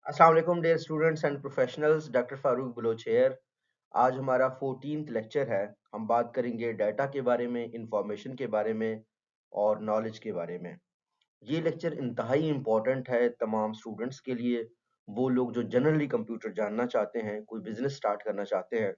अस्सलाम वालेकुम dear students and professionals. Doctor Farooq Baloch here. आज हमारा 14th लेक्चर है। हम बात करेंगे डाटा के बारे में, इंफॉर्मेशन के बारे में और नॉलेज के बारे में। ये लेक्चर इंतहाई इम्पोर्टेंट है तमाम स्टूडेंट्स के लिए, वो लोग जो जनरली कंप्यूटर जानना चाहते हैं, कोई बिजनेस स्टार्ट करना चाहते हैं,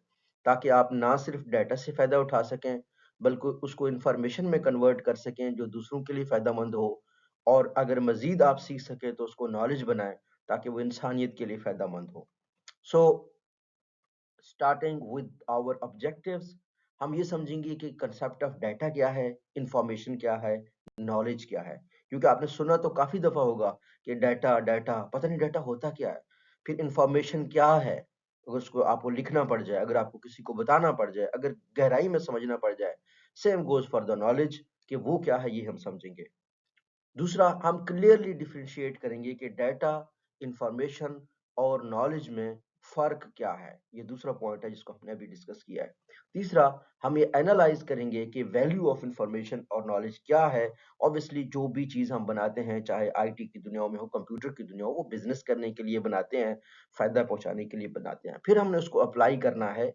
ताकि आप ना सिर्फ डाटा से फ़ायदा उठा सकें बल्कि उसको इंफॉर्मेशन में कन्वर्ट कर सकें जो दूसरों के लिए फ़ायदेमंद हो, और अगर मज़ीद आप सीख सकें तो उसको नॉलेज बनाएं ताकि वो इंसानियत के लिए फ़ायदेमंद हो। So starting with our objectives, हम ये समझेंगे कि कंसेप्ट ऑफ डाटा क्या है, इंफॉर्मेशन क्या है, नॉलेज क्या है। क्योंकि आपने सुना तो काफ़ी दफ़ा होगा कि डाटा डाटा, पता नहीं डाटा होता क्या है। फिर इंफॉर्मेशन क्या है, अगर उसको आपको लिखना पड़ जाए, अगर आपको किसी को बताना पड़ जाए, अगर गहराई में समझना पड़ जाए। Same goes for the knowledge, कि वो क्या है ये हम समझेंगे। दूसरा, हम क्लियरली डिफरेंशिएट करेंगे कि डाटा, इंफॉर्मेशन और नॉलेज में फ़र्क क्या है। ये दूसरा पॉइंट है जिसको हमने अभी डिस्कस किया है। तीसरा, हम ये एनालाइज़ करेंगे कि वैल्यू ऑफ इंफॉर्मेशन और नॉलेज क्या है। ऑब्वियसली जो भी चीज़ हम बनाते हैं, चाहे आईटी की दुनिया में हो, कंप्यूटर की दुनिया हो, वो बिज़नेस करने के लिए बनाते हैं, फ़ायदा पहुँचाने के लिए बनाते हैं। फिर हमने उसको अप्लाई करना है,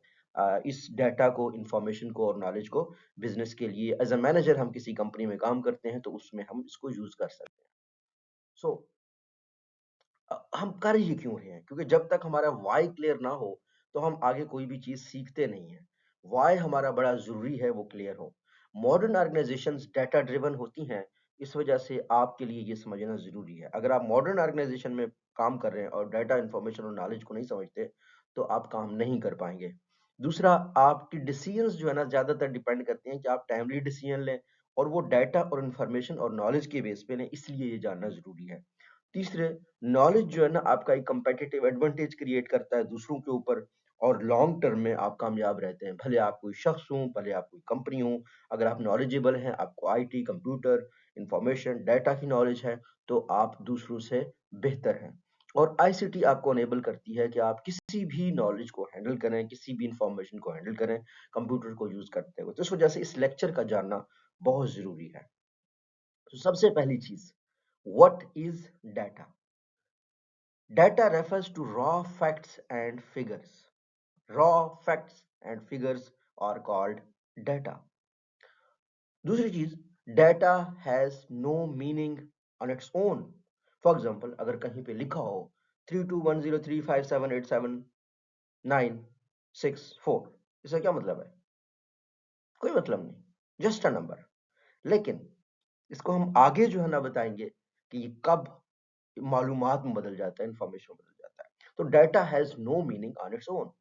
इस डाटा को, इंफॉर्मेशन को और नॉलेज को बिज़नेस के लिए। एज़ अ मैनेजर हम किसी कंपनी में काम करते हैं तो उसमें हम इसको यूज़ कर सकते हैं। सो हम कर ये क्यों रहे हैं? क्योंकि जब तक हमारा व्हाय क्लियर ना हो, तो हम आगे कोई भी चीज़ सीखते नहीं हैं। व्हाय हमारा बड़ा ज़रूरी है वो क्लियर हो। मॉडर्न ऑर्गनाइज़ेशंस डाटा ड्रिवन होती हैं, इस वजह से आपके लिए ये समझना ज़रूरी है। अगर आप मॉडर्न ऑर्गनाइज़ेशन में काम कर रहे हैं और डाटा, इन्फॉर्मेशन और नॉलेज को नहीं समझते, तो आप काम नहीं कर पाएँगे। दूसरा, आपकी डिसीज़न्स जो है ना, ज़्यादातर डिपेंड करते हैं कि आप टाइमली डिसीज़न लें, और वो डाटा और इन्फॉर्मेशन और नॉलेज के बेस पे लें, इसलिए ये जानना ज़रूरी है। तीसरे, नॉलेज जो है ना, आपका एक कम्पेटिटिव एडवांटेज क्रिएट करता है दूसरों के ऊपर, और लॉन्ग टर्म में आप कामयाब रहते हैं। भले आप कोई शख्स हों, भले आप कोई कंपनी हो, अगर आप नॉलेजेबल हैं, आपको आईटी, कंप्यूटर, इंफॉर्मेशन, डाटा की नॉलेज है, तो आप दूसरों से बेहतर हैं। और आईसीटी आपको अनेबल करती है कि आप किसी भी नॉलेज को हैंडल करें, किसी भी इंफॉर्मेशन को हैंडल करें, कंप्यूटर को यूज़ करते हुए। तो इस वजह से इस लेक्चर का जानना बहुत ज़रूरी है। तो सबसे पहली चीज़, what is data? Data refers to raw facts and figures. Raw facts and figures are called data. दूसरी चीज, data has no meaning on its own. For example, अगर कहीं पे लिखा हो 321035787964, इसका क्या मतलब है? कोई मतलब नहीं, जस्ट अ नंबर। लेकिन इसको हम आगे जो है ना बताएंगे कि ये कब मालूमात में बदल जाता है, इंफॉर्मेशन में बदल जाता है। तो data has no meaning on its own.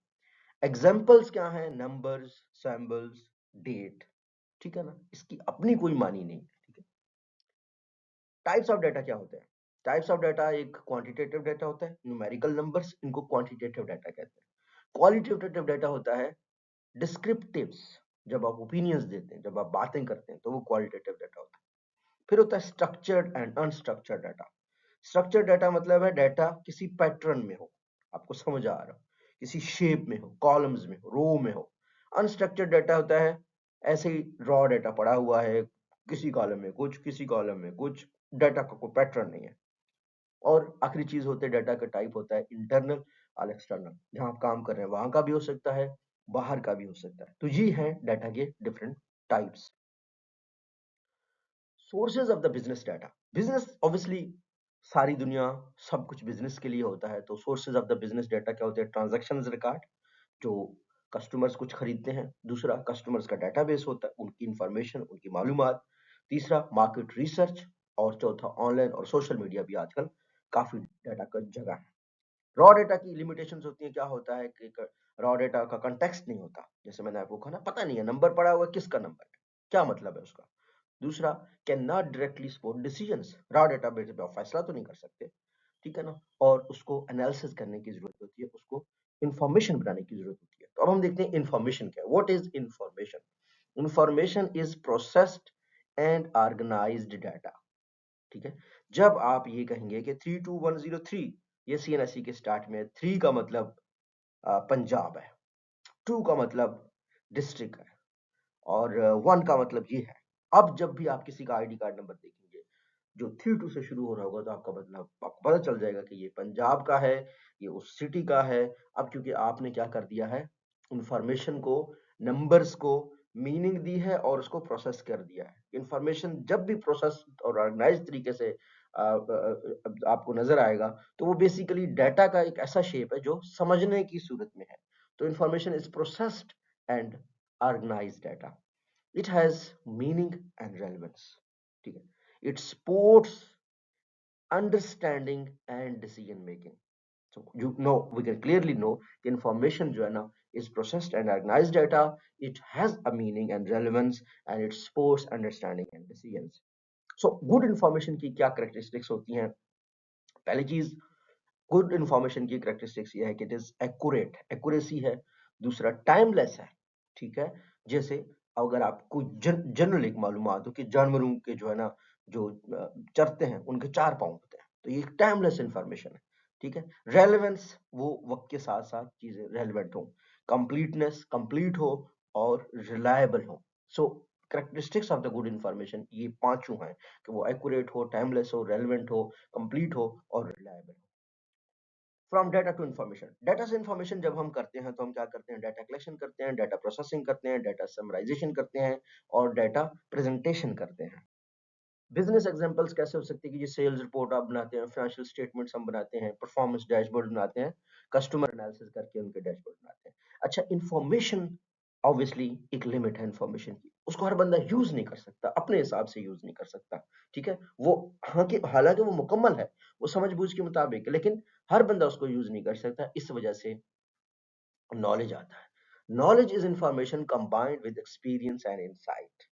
Examples क्या हैं? Numbers, symbols, date. ठीक है ना, इसकी अपनी कोई मानी नहीं है। ठीक है। टाइप्स ऑफ डाटा क्या होते हैं? टाइप्स ऑफ डाटा, एक क्वांटिटेटिव डाटा होता है, न्यूमेरिकल नंबर्स, इनको क्वांटिटेटिव डाटा कहते हैं। क्वालिटेटिव डाटा होता है डिस्क्रिप्टिव्स, जब आप ओपिनियंस देते हैं, जब आप बातें करते हैं, तो वो क्वालिटेटिव डाटा होता है। फिर होता है structured and unstructured data. Structured data मतलब है डाटा किसी पैटर्न में हो, आपको समझ आ रहा हो, किसी शेप में हो, कॉलम्स में हो, रो में हो। अनस्ट्रक्चर्ड डाटा होता है ऐसे ही रॉ डाटा पड़ा हुआ है, किसी कॉलम में कुछ, किसी कॉलम में कुछ, डाटा का कोई पैटर्न नहीं है। और आखिरी चीज होते है डाटा का टाइप होता है इंटरनल और एक्सटर्नल। जहां आप काम कर रहे हैं वहां का भी हो सकता है, बाहर का भी हो सकता है। तो ये है डाटा के different types. Sources of the business data. Business obviously, सारी दुनिया, सब कुछ बिजनेस के लिए होता है। तो sources of the business data क्या होते हैं? ट्रांजैक्शंस रिकॉर्ड, जो कस्टमर्स कुछ खरीदते हैं। दूसरा, कस्टमर्स का डाटाबेस होता है, उनकी इंफॉर्मेशन, उनकी मालूमात। तीसरा, मार्केट रिसर्च। और चौथा, ऑनलाइन और सोशल मीडिया भी आजकल काफी डाटा का जगह है। रॉ डेटा की लिमिटेशंस होती हैं। क्या होता है कि रॉ डेटा का कंटेक्स्ट नहीं होता। जैसे मैंने आपको कहा ना, पता नहीं है नंबर पड़ा हुआ है, किसका नंबर है, क्या मतलब है उसका। दूसरा, can not directly support decisions. Raw data base पे आप फैसला तो नहीं कर सकते, ठीक है ना। और उसको एनालिसिस करने की जरूरत होती है, उसको इंफॉर्मेशन बनाने की जरूरत होती है। तो अब हम देखते हैं इंफॉर्मेशन क्या है। What is information? Information is processed and organised data. ठीक है। जब आप ये कहेंगे कि 32103, ये सीएनएसई के स्टार्ट में, 3 का मतलब पंजाब है, 2 का मतलब डिस्ट्रिक्ट है, और 1 का मतलब ये है। अब जब भी आप किसी का आईडी कार्ड नंबर देखेंगे, जो थी टू से शुरू हो रहा होगा तो आपको पता चल जाएगा कि ये पंजाब का है, ये उस सिटी का है। अब क्योंकि आपने क्या कर दिया है, इंफॉर्मेशन को, नंबर्स को मीनिंग दी है और उसको प्रोसेस कर दिया है। इंफॉर्मेशन जब भी प्रोसेस और ऑर्गेनाइज तरीके से आपको नजर आएगा तो वो बेसिकली डाटा का एक ऐसा शेप है जो समझने की सूरत में है। तो information is processed and organised data, it has meaning and relevance, ठीक है। It supports understanding and decision making. So we can clearly know the information जो है ना is processed and organized data. It has a meaning and relevance and it supports understanding and decisions. So good information की क्या characteristics होती हैं? पहली चीज, good information की characteristics ये है कि it is accurate, accuracy है। दूसरा टाइमलेस है, ठीक है। जैसे अगर आपको जनरल एक मालूमात हो कि जानवरों के जो है ना, जो चरते हैं उनके 4 पाँव होते हैं, तो ये टाइमलेस इंफॉर्मेशन है, ठीक है। रेलेवेंस, वो वक्त के साथ साथ चीजें रेलेवेंट हो। कंप्लीटनेस, कंप्लीट हो और रिलायबल हो। So characteristics of the good information ये पांचों हैं कि वो एक्यूरेट हो, टाइमलेस हो, रेलेवेंट हो, कंप्लीट हो और रिलायबल हो। From data to information, data से इन्फॉर्मेशन जब हम करते हैं तो हम क्या करते हैं, डाटा कलेक्शन करते हैं, डाटा प्रोसेसिंग करते हैं, डाटा समराइजेशन करते हैं और डाटा प्रेजेंटेशन करते हैं। बिजनेस एग्जांपल्स कैसे हो सकते हैं कि ये सेल्स रिपोर्ट आप बनाते हैं, फाइनेंशियल स्टेटमेंट्स हम बनाते हैं, परफॉर्मेंस डैशबोर्ड बनाते हैं, कस्टमर एनालिसिस करके उनके डैशबोर्ड बनाते हैं। अच्छा, इंफॉर्मेशन ऑब्वियसली एक लिमिट है इंफॉर्मेशन की, उसको हर बंदा यूज नहीं कर सकता, अपने हिसाब से यूज नहीं कर सकता, ठीक है। वो हालांकि वो मुकम्मल है, वो समझबूझ के मुताबिक है, लेकिन हर बंदा उसको यूज नहीं कर सकता। इस वजह से नॉलेज आता है। Knowledge is information combined with experience and insight,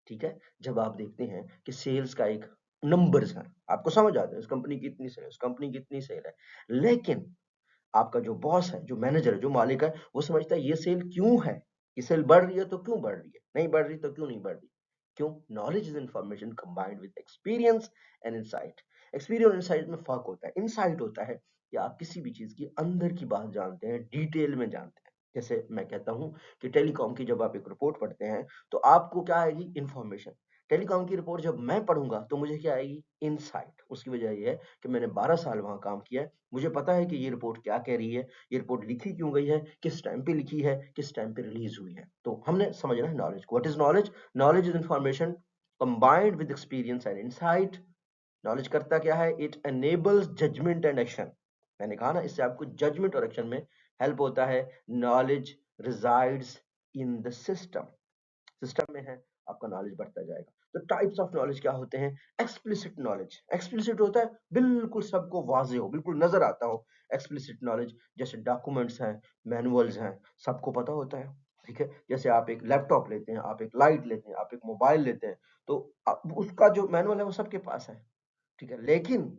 ठीक है। जब आप देखते हैं कि सेल्स का एक नंबर्स है, आपको समझ आता है इस कंपनी की इतनी सेल, इस कंपनी की इतनी सेल है, लेकिन आपका जो बॉस है, जो मैनेजर है, जो मालिक है, वो समझता है ये सेल क्यों है, ये सेल बढ़ रही है तो क्यों बढ़ रही है, नहीं बढ़ रही तो क्यों नहीं बढ़ रही। क्यों? Knowledge is information combined with experience and insight. Experience और इनसाइट में फर्क होता है। इनसाइट होता है कि आप किसी भी चीज की अंदर की बात जानते हैं, डिटेल में जानते हैं। जैसे मैं कहता हूं कि टेलीकॉम की जब आप एक रिपोर्ट पढ़ते हैं तो आपको क्या आएगी, इंफॉर्मेशन। टेलीकॉम की रिपोर्ट जब मैं पढ़ूंगा तो मुझे क्या आएगी, इनसाइट। उसकी वजह यह है कि मैंने 12 साल वहां काम किया है, मुझे पता है कि ये रिपोर्ट क्या कह रही है, ये रिपोर्ट लिखी क्यों गई है, किस टाइम पे लिखी है, किस टाइम पे रिलीज हुई है। तो हमने समझना है नॉलेज को। What is knowledge? Knowledge is information combined with experience and insight. Knowledge करता क्या है, it enables judgement and action. मैंने कहा ना, इससे आपको जजमेंट और एक्शन में हेल्प होता है। Knowledge resides in the system, system में है, आपका नॉलेज बढ़ता जाएगा। तो टाइप्स ऑफ नॉलेज क्या होते हैं? एक्सप्लिसिट नॉलेज, एक्सप्लिसिट होता है बिल्कुल सबको वाजे हो, बिल्कुल नजर आता हो। एक्सप्लिसिट नॉलेज जैसे डॉक्यूमेंट्स हैं, मैनुअल्स हैं, सबको पता होता है, ठीक है। जैसे आप एक लैपटॉप लेते हैं, आप एक लाइट लेते हैं, आप एक मोबाइल लेते हैं, तो उसका जो मैनुअल है वो सबके पास है, ठीक है। लेकिन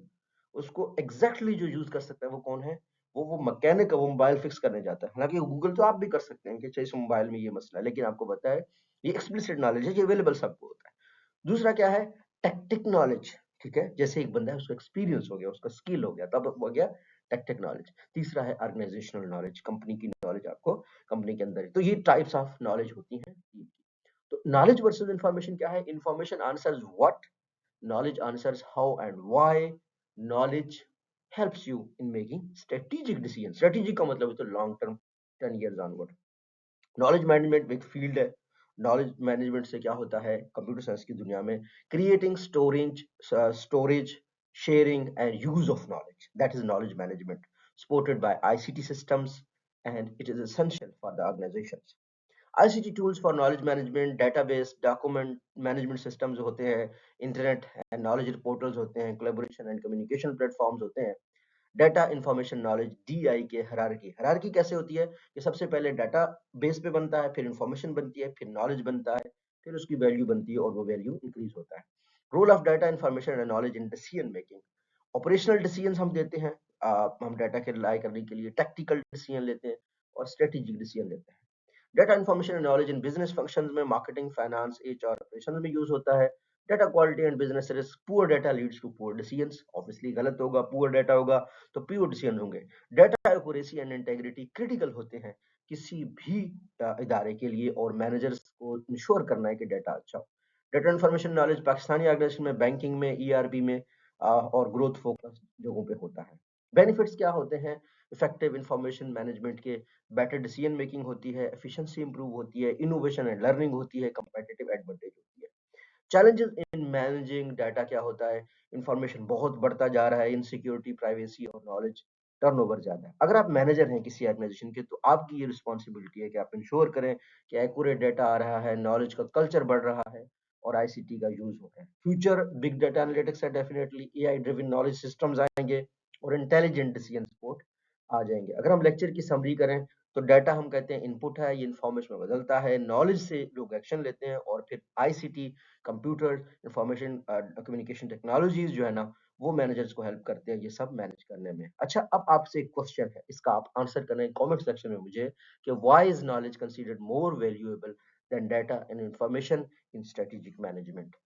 उसको एग्जैक्टली जो यूज कर सकता है वो कौन है? वो मैकेनिक है, वो मोबाइल फिक्स करने जाता है। हालांकि गूगल तो आप भी कर सकते हैं कि अच्छा इस मोबाइल में ये मसला है, लेकिन आपको पता है ये एक्सप्लिसिट नॉलेज है, ये अवेलेबल सबको होता है। दूसरा क्या है? टैक्टिक नॉलेज, ठीक है। जैसे एक बंदा है, उसको एक्सपीरियंस हो गया, उसका स्किल हो गया, तब हो गया टैक्टिक नॉलेज। तीसरा है ऑर्गेनाइजेशनल नॉलेज, कंपनी की नॉलेज आपको कंपनी के अंदर। तो ये टाइप्स ऑफ नॉलेज होती हैं। तो नॉलेज वर्सेस इंफॉर्मेशन क्या है? Information answers what, knowledge answers how and why. Knowledge helps you in making strategic decisions. Strategic का मतलब है तो long term, 10 years onward. Knowledge management एक फील्ड है। नॉलेज मैनेजमेंट से क्या होता है कंप्यूटर साइंस की दुनिया में? Creating storage sharing and use of knowledge, that is knowledge management, supported by ICT systems and it is essential for the organisations. ICT tools for knowledge management, database, document management systems होते हैं, internet and knowledge portals होते हैं, collaboration and communication platforms होते हैं। Data information knowledge, DI के hierarchy. Hierarchy कैसे होती है कि सबसे पहले डाटा बेस पे बनता है, फिर इंफॉर्मेशन बनती है, फिर नॉलेज बनता है, फिर उसकी वैल्यू बनती है और वो वैल्यू इंक्रीज होता है। Role of data information and knowledge in decision making. Operational decision हम देते हैं, हम डाटा के रिलाई करने के लिए टैक्टिकल डिसीजन लेते हैं और स्ट्रेटेजिक डिसीजन लेते हैं। Data information and knowledge in business functions में मार्केटिंग, फाइनेंस, एचआर, ऑपरेशंस में यूज होता है। Data quality and business risk, poor data leads to poor decisions. Obviously गलत होगा, पुअर डाटा होगा तो प्योर डिसीजन होंगे। Data accuracy and integrity critical होते हैं किसी भी इदारे के लिए, और मैनेजर्स को इंश्योर करना है कि डाटा अच्छा हो। Data information knowledge Pakistani organisation में, बैंकिंग में, ईआरपी में और ग्रोथ फोकस जगहों पे होता है। बेनिफिट्स क्या होते हैं? इफेक्टिव इंफॉर्मेशन मैनेजमेंट के, बेटर डिसीजन मेकिंग होती है, एफिशिएंसी इंप्रूव होती है, इनोवेशन एंड लर्निंग होती है, कंपेटिटिव एडवांटेज होती है। चैलेंजेस इन मैनेजिंग डाटा क्या होता है? इंफॉर्मेशन बहुत बढ़ता जा रहा है, इनसिक्योरिटी, प्राइवेसी और नॉलेज टर्नओवर ज्यादा है। अगर आप मैनेजर हैं किसी ऑर्गेनाइजेशन के, तो आपकी ये रिस्पॉन्सिबिलिटी है कि आप इंश्योर करें कि एक्यूरेट डाटा आ रहा है, नॉलेज का कल्चर बढ़ रहा है और आईसीटी का यूज हो रहा है। फ्यूचर बिग डाटा एनालिटिक्स है, definitely AI driven knowledge systems आएंगे और इंटेलिजेंट डिसीजन सपोर्ट आ जाएंगे। अगर हम लेक्चर की समरी करें, तो डाटा हम कहते हैं इनपुट है, ये इन्फॉर्मेशन में बदलता है, नॉलेज से लोग एक्शन लेते हैं और फिर ICT, computer, information communication technologies जो है ना, वो मैनेजर्स को हेल्प करते हैं ये सब मैनेज करने में। अच्छा, अब आपसे एक क्वेश्चन है, इसका आप आंसर करें कमेंट सेक्शन में मुझे, कि why is knowledge considered more valuable then data and information in strategic management.